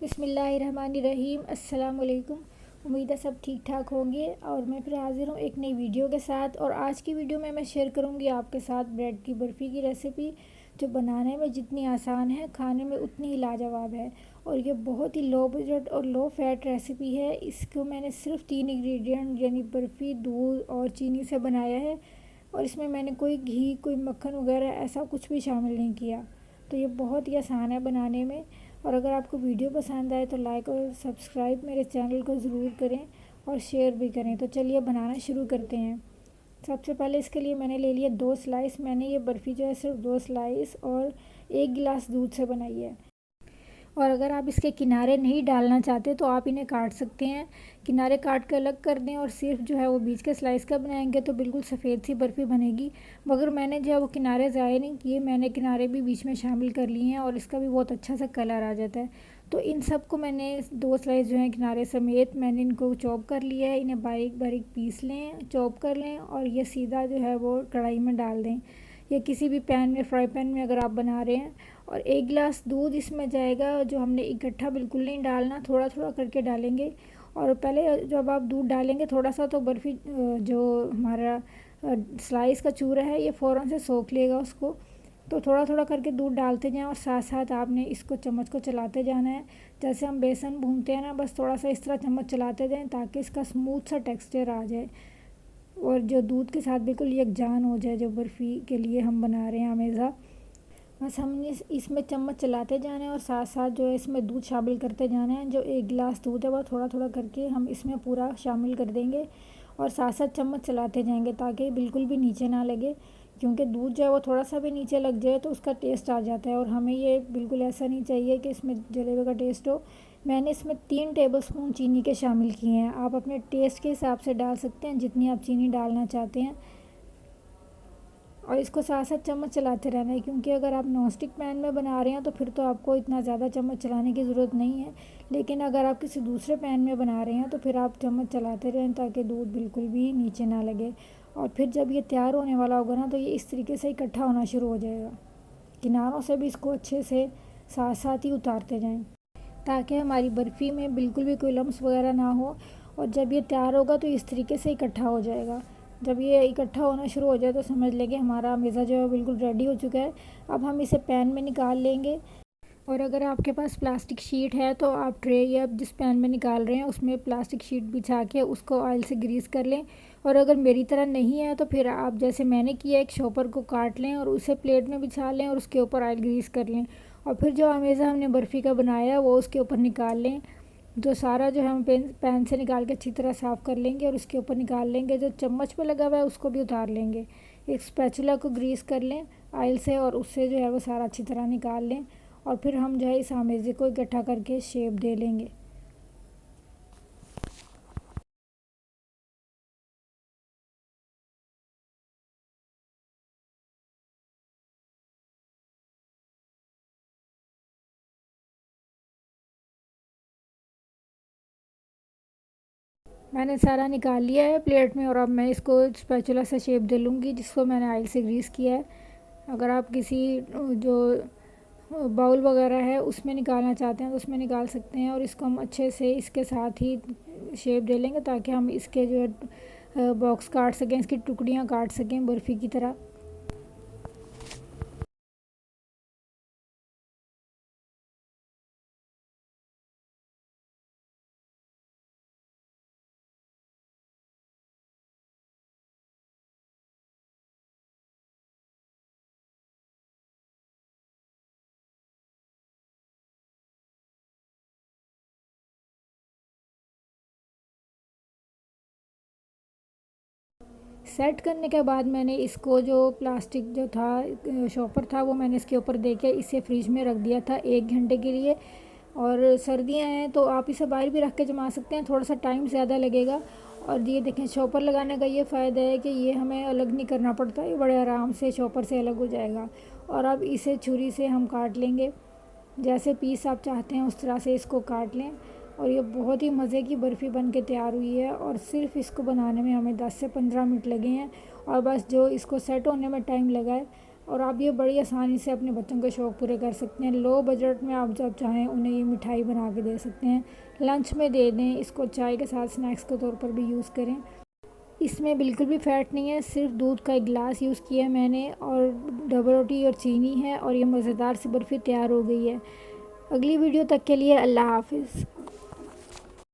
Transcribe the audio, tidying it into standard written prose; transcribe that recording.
बिस्मिल्लाहिर्रहमानिर्रहीम। अस्सलाम वालेकुम। उम्मीद है सब ठीक ठाक होंगे और मैं फिर हाज़िर हूँ एक नई वीडियो के साथ। और आज की वीडियो में मैं शेयर करूँगी आपके साथ ब्रेड की बर्फ़ी की रेसिपी, जो बनाने में जितनी आसान है खाने में उतनी ही लाजवाब है। और ये बहुत ही लो बजट और लो फैट रेसिपी है। इसको मैंने सिर्फ 3 इंग्रेडिएंट यानी बर्फ़ी, दूध और चीनी से बनाया है। और इसमें मैंने कोई घी, कोई मक्खन वगैरह ऐसा कुछ भी शामिल नहीं किया। तो ये बहुत ही आसान है बनाने में। और अगर आपको वीडियो पसंद आए तो लाइक और सब्सक्राइब मेरे चैनल को ज़रूर करें और शेयर भी करें। तो चलिए बनाना शुरू करते हैं। सबसे पहले इसके लिए मैंने ले लिया 2 स्लाइस। मैंने ये बर्फ़ी जो है सिर्फ 2 स्लाइस और 1 गिलास दूध से बनाई है। और अगर आप इसके किनारे नहीं डालना चाहते तो आप इन्हें काट सकते हैं। किनारे काट के अलग कर दें और सिर्फ जो है वो बीच के स्लाइस का बनाएंगे तो बिल्कुल सफ़ेद सी बर्फ़ी बनेगी। मगर मैंने जो है वो किनारे ज़ाया नहीं किए, मैंने किनारे भी बीच में शामिल कर लिए हैं और इसका भी बहुत अच्छा सा कलर आ जाता है। तो इन सब को मैंने 2 स्लाइस जो हैं किनारे समेत मैंने इनको चॉप कर लिया है। इन्हें बारीक बारीक पीस लें, चॉप कर लें और ये सीधा जो है वो कढ़ाई में डाल दें या किसी भी पैन में, फ्राई पैन में अगर आप बना रहे हैं। और 1 गिलास दूध इसमें जाएगा, जो हमने इकट्ठा बिल्कुल नहीं डालना, थोड़ा थोड़ा करके डालेंगे। और पहले जब आप दूध डालेंगे थोड़ा सा तो बर्फ़ी जो हमारा स्लाइस का चूरा है ये फ़ौरन से सोख लेगा उसको। तो थोड़ा थोड़ा करके दूध डालते जाएं और साथ साथ आपने इसको चम्मच को चलाते जाना है। जैसे हम बेसन भूनते हैं ना, बस थोड़ा सा इस तरह चम्मच चलाते जाएं ताकि इसका स्मूथ सा टेक्सचर आ जाए और जो दूध के साथ बिल्कुल यकजान हो जाए, जो बर्फ़ी के लिए हम बना रहे हैं हमेशा। बस हमने इसमें चम्मच चलाते जाना है और साथ साथ जो है इसमें दूध शामिल करते जाना है। जो 1 गिलास दूध है वह थोड़ा थोड़ा करके हम इसमें पूरा शामिल कर देंगे और साथ साथ चम्मच चलाते जाएंगे ताकि बिल्कुल भी नीचे ना लगे। क्योंकि दूध जो है वो थोड़ा सा भी नीचे लग जाए तो उसका टेस्ट आ जाता है और हमें ये बिल्कुल ऐसा नहीं चाहिए कि इसमें जलेबे का टेस्ट हो। मैंने इसमें 3 टेबलस्पून चीनी के शामिल किए हैं। आप अपने टेस्ट के हिसाब से डाल सकते हैं जितनी आप चीनी डालना चाहते हैं। और इसको साथ साथ चम्मच चलाते रहना है, क्योंकि अगर आप नॉनस्टिक पैन में बना रहे हैं तो फिर तो आपको इतना ज़्यादा चम्मच चलाने की ज़रूरत नहीं है। लेकिन अगर आप किसी दूसरे पैन में बना रहे हैं तो फिर आप चम्मच चलाते रहें ताकि दूध बिल्कुल भी नीचे ना लगे। और फिर जब ये तैयार होने वाला होगा ना तो ये इस तरीके से इकट्ठा होना शुरू हो जाएगा। किनारों से भी इसको अच्छे से साथ साथ ही उतारते जाएँ ताकि हमारी बर्फ़ी में बिल्कुल भी कोई लम्स वगैरह ना हो। और जब ये तैयार होगा तो इस तरीके से इकट्ठा हो जाएगा। जब ये इकट्ठा होना शुरू हो जाए तो समझ लें कि हमारा मेज़ा जो है बिल्कुल रेडी हो चुका है। अब हम इसे पैन में निकाल लेंगे। और अगर आपके पास प्लास्टिक शीट है तो आप ट्रे या जिस पैन में निकाल रहे हैं उसमें प्लास्टिक शीट बिछा के उसको ऑयल से ग्रीस कर लें। और अगर मेरी तरह नहीं है तो फिर आप जैसे मैंने किया, एक शॉपर को काट लें और उसे प्लेट में बिछा लें और उसके ऊपर ऑयल ग्रीस कर लें। और फिर जो अमेज़ा हमने बर्फ़ी का बनाया वो उसके ऊपर निकाल लें। जो सारा जो है हम पैन से निकाल के अच्छी तरह साफ़ कर लेंगे और उसके ऊपर निकाल लेंगे। जो चम्मच पे लगा हुआ है उसको भी उतार लेंगे। एक स्पैचुला को ग्रीस कर लें ऑयल से और उससे जो है वो सारा अच्छी तरह निकाल लें। और फिर हम जो है इस आमेज़े को इकट्ठा करके शेप दे लेंगे। मैंने सारा निकाल लिया है प्लेट में और अब मैं इसको स्पैचुला से शेप दे लूँगी जिसको मैंने ऑयल से ग्रीस किया है। अगर आप किसी जो बाउल वगैरह है उसमें निकालना चाहते हैं तो उसमें निकाल सकते हैं। और इसको हम अच्छे से इसके साथ ही शेप दे लेंगे ताकि हम इसके जो है बॉक्स काट सकें, इसकी टुकड़ियाँ काट सकें बर्फ़ी की तरह। सेट करने के बाद मैंने इसको जो प्लास्टिक जो था शॉपर था वो मैंने इसके ऊपर दे के इसे फ्रिज में रख दिया था 1 घंटे के लिए। और सर्दियां हैं तो आप इसे बाहर भी रख के जमा सकते हैं, थोड़ा सा टाइम ज़्यादा लगेगा। और ये देखें, शॉपर लगाने का ये फ़ायदा है कि ये हमें अलग नहीं करना पड़ता, ये बड़े आराम से शॉपर से अलग हो जाएगा। और अब इसे छुरी से हम काट लेंगे, जैसे पीस आप चाहते हैं उस तरह से इसको काट लें। और ये बहुत ही मज़े की बर्फ़ी बन के तैयार हुई है और सिर्फ इसको बनाने में हमें 10 से 15 मिनट लगे हैं। और बस जो इसको सेट होने में टाइम लगा है और आप ये बड़ी आसानी से अपने बच्चों के शौक़ पूरे कर सकते हैं। लो बजट में आप जब चाहें उन्हें ये मिठाई बना के दे सकते हैं, लंच में दे दें, इसको चाय के साथ स्नैक्स के तौर पर भी यूज़ करें। इसमें बिल्कुल भी फ़ैट नहीं है, सिर्फ दूध का एक गिलास यूज़ किया है मैंने और डबल रोटी और चीनी है और ये मज़ेदार सी बर्फ़ी तैयार हो गई है। अगली वीडियो तक के लिए अल्लाह हाफ़िज़।